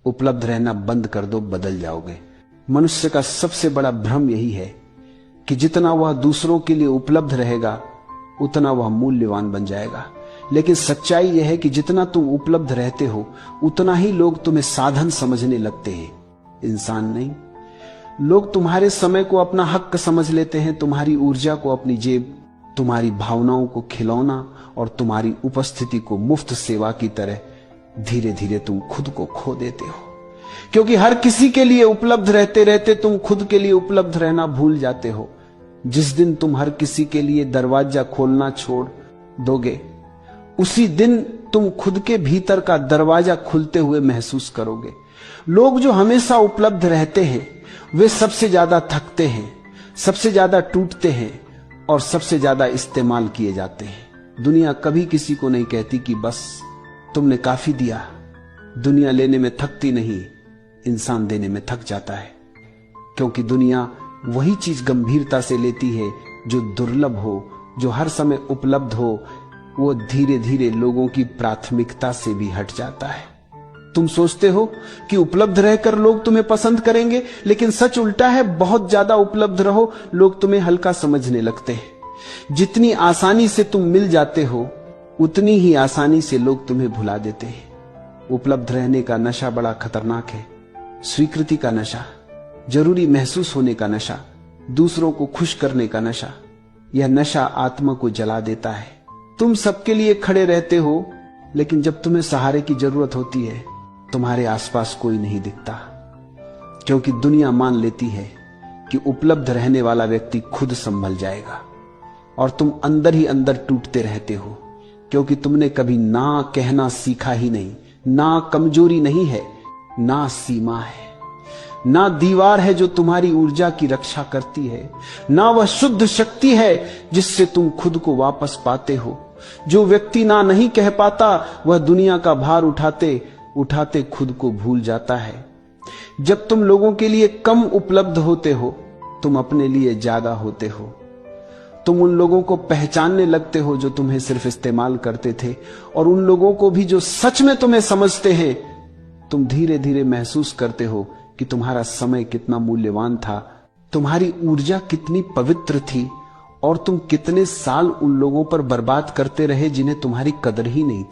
उपलब्ध रहना बंद कर दो, बदल जाओगे। मनुष्य का सबसे बड़ा भ्रम यही है कि जितना वह दूसरों के लिए उपलब्ध रहेगा उतना वह मूल्यवान बन जाएगा। लेकिन सच्चाई यह है कि जितना तुम उपलब्ध रहते हो उतना ही लोग तुम्हें साधन समझने लगते हैं, इंसान नहीं। लोग तुम्हारे समय को अपना हक समझ लेते हैं, तुम्हारी ऊर्जा को अपनी जेब, तुम्हारी भावनाओं को खिलौना और तुम्हारी उपस्थिति को मुफ्त सेवा की तरह धीरे धीरे तुम खुद को खो देते हो। क्योंकि हर किसी के लिए उपलब्ध रहते रहते तुम खुद के लिए उपलब्ध रहना भूल जाते हो। जिस दिन तुम हर किसी के लिए दरवाजा खोलना छोड़ दोगे उसी दिन तुम खुद के भीतर का दरवाजा खुलते हुए महसूस करोगे। लोग जो हमेशा उपलब्ध रहते हैं वे सबसे ज्यादा थकते हैं, सबसे ज्यादा टूटते हैं और सबसे ज्यादा इस्तेमाल किए जाते हैं। दुनिया कभी किसी को नहीं कहती कि बस तुमने काफी दिया। दुनिया लेने में थकती नहीं, इंसान देने में थक जाता है। क्योंकि दुनिया वही चीज गंभीरता से लेती है जो दुर्लभ हो, जो हर समय उपलब्ध हो। वो धीरे धीरे लोगों की प्राथमिकता से भी हट जाता है। तुम सोचते हो कि उपलब्ध रहकर लोग तुम्हें पसंद करेंगे, लेकिन सच उल्टा है। बहुत ज्यादा उपलब्ध रहो, लोग तुम्हें हल्का समझने लगते हैं। जितनी आसानी से तुम मिल जाते हो उतनी ही आसानी से लोग तुम्हें भुला देते हैं। उपलब्ध रहने का नशा बड़ा खतरनाक है। स्वीकृति का नशा, जरूरी महसूस होने का नशा, दूसरों को खुश करने का नशा, यह नशा आत्मा को जला देता है। तुम सबके लिए खड़े रहते हो, लेकिन जब तुम्हें सहारे की जरूरत होती है तुम्हारे आसपास कोई नहीं दिखता। क्योंकि दुनिया मान लेती है कि उपलब्ध रहने वाला व्यक्ति खुद संभल जाएगा और तुम अंदर ही अंदर टूटते रहते हो। क्योंकि तुमने कभी ना कहना सीखा ही नहीं। ना कमजोरी नहीं है, ना सीमा है, ना दीवार है जो तुम्हारी ऊर्जा की रक्षा करती है, ना वह शुद्ध शक्ति है जिससे तुम खुद को वापस पाते हो। जो व्यक्ति ना नहीं कह पाता वह दुनिया का भार उठाते उठाते खुद को भूल जाता है। जब तुम लोगों के लिए कम उपलब्ध होते हो तुम अपने लिए ज्यादा होते हो। तुम उन लोगों को पहचानने लगते हो जो तुम्हें सिर्फ इस्तेमाल करते थे, और उन लोगों को भी जो सच में तुम्हें समझते हैं। तुम धीरे धीरे महसूस करते हो कि तुम्हारा समय कितना मूल्यवान था, तुम्हारी ऊर्जा कितनी पवित्र थी, और तुम कितने साल उन लोगों पर बर्बाद करते रहे जिन्हें तुम्हारी कदर ही नहीं थी।